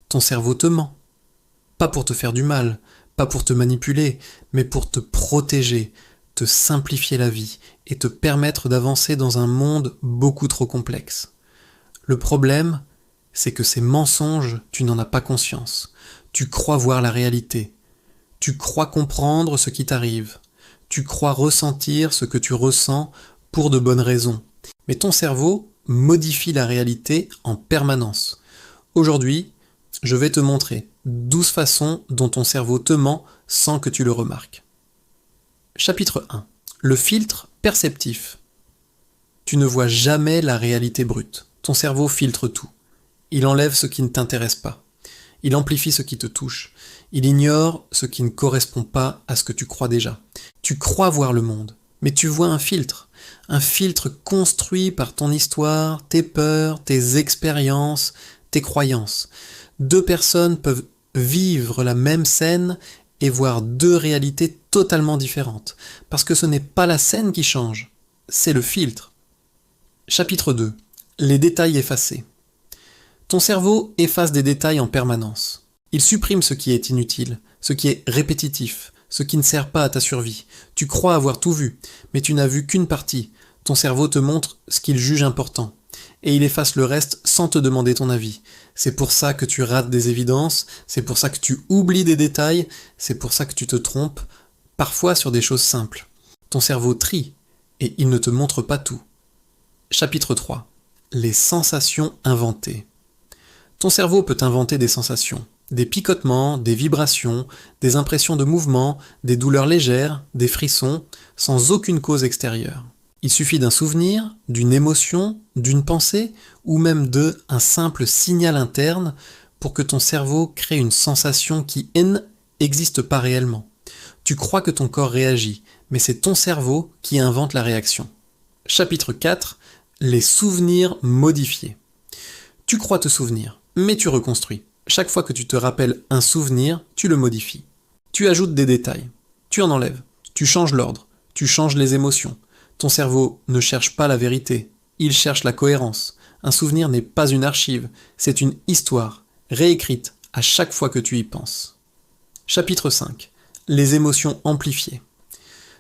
Ton cerveau te ment. Pas pour te faire du mal, pas pour te manipuler, mais pour te protéger, te simplifier la vie et te permettre d'avancer dans un monde beaucoup trop complexe. Le problème, c'est que ces mensonges, tu n'en as pas conscience. Tu crois voir la réalité. Tu crois comprendre ce qui t'arrive. Tu crois ressentir ce que tu ressens pour de bonnes raisons. Mais ton cerveau modifie la réalité en permanence. Aujourd'hui, je vais te montrer 12 façons dont ton cerveau te ment sans que tu le remarques. Chapitre 1. Le filtre perceptif. Tu ne vois jamais la réalité brute. Ton cerveau filtre tout. Il enlève ce qui ne t'intéresse pas. Il amplifie ce qui te touche. Il ignore ce qui ne correspond pas à ce que tu crois déjà. Tu crois voir le monde, mais tu vois un filtre construit par ton histoire, tes peurs, tes expériences, tes croyances. Deux personnes peuvent vivre la même scène et voir deux réalités totalement différentes, parce que ce n'est pas la scène qui change, c'est le filtre. Chapitre 2. Les détails effacés. Ton cerveau efface des détails en permanence. Il supprime ce qui est inutile, ce qui est répétitif, ce qui ne sert pas à ta survie. Tu crois avoir tout vu, mais tu n'as vu qu'une partie. Ton cerveau te montre ce qu'il juge important, et il efface le reste sans te demander ton avis. C'est pour ça que tu rates des évidences, c'est pour ça que tu oublies des détails, c'est pour ça que tu te trompes, parfois sur des choses simples. Ton cerveau trie, et il ne te montre pas tout. Chapitre 3. Les sensations inventées. Ton cerveau peut inventer des sensations, des picotements, des vibrations, des impressions de mouvement, des douleurs légères, des frissons, sans aucune cause extérieure. Il suffit d'un souvenir, d'une émotion, d'une pensée, ou même d'un simple signal interne pour que ton cerveau crée une sensation qui n'existe pas réellement. Tu crois que ton corps réagit, mais c'est ton cerveau qui invente la réaction. Chapitre 4. Les souvenirs modifiés. Tu crois te souvenir, mais tu reconstruis. Chaque fois que tu te rappelles un souvenir, tu le modifies. Tu ajoutes des détails, tu en enlèves, tu changes l'ordre, tu changes les émotions. Ton cerveau ne cherche pas la vérité, il cherche la cohérence. Un souvenir n'est pas une archive, c'est une histoire, réécrite à chaque fois que tu y penses. Chapitre 5. Les émotions amplifiées.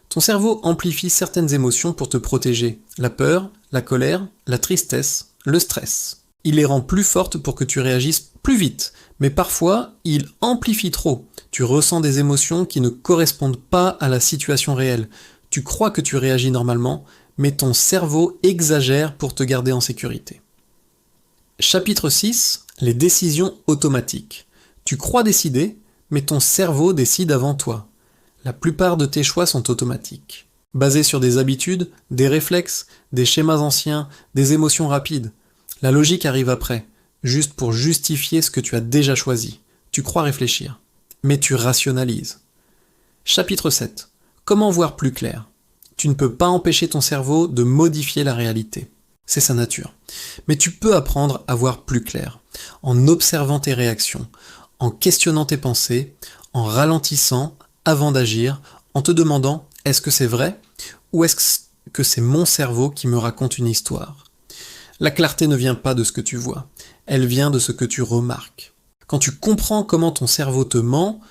Ton cerveau amplifie certaines émotions pour te protéger. La peur, la colère, la tristesse, le stress. Il les rend plus fortes pour que tu réagisses plus vite, mais parfois, il amplifie trop. Tu ressens des émotions qui ne correspondent pas à la situation réelle. Tu crois que tu réagis normalement, mais ton cerveau exagère pour te garder en sécurité. Chapitre 6. Les décisions automatiques. Tu crois décider, mais ton cerveau décide avant toi. La plupart de tes choix sont automatiques, basés sur des habitudes, des réflexes, des schémas anciens, des émotions rapides. La logique arrive après, juste pour justifier ce que tu as déjà choisi. Tu crois réfléchir, mais tu rationalises. Chapitre 7. Comment voir plus clair? Tu ne peux pas empêcher ton cerveau de modifier la réalité. C'est sa nature. Mais tu peux apprendre à voir plus clair, en observant tes réactions, en questionnant tes pensées, en ralentissant avant d'agir, en te demandant est-ce que c'est vrai ou est-ce que c'est mon cerveau qui me raconte une histoire? La clarté ne vient pas de ce que tu vois, elle vient de ce que tu remarques. Quand tu comprends comment ton cerveau te ment,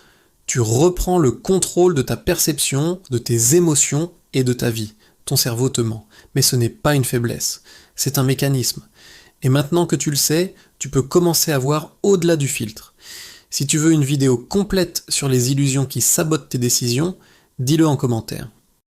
tu reprends le contrôle de ta perception, de tes émotions et de ta vie. Ton cerveau te ment, mais ce n'est pas une faiblesse, c'est un mécanisme. Et maintenant que tu le sais, tu peux commencer à voir au-delà du filtre. Si tu veux une vidéo complète sur les illusions qui sabotent tes décisions, dis-le en commentaire.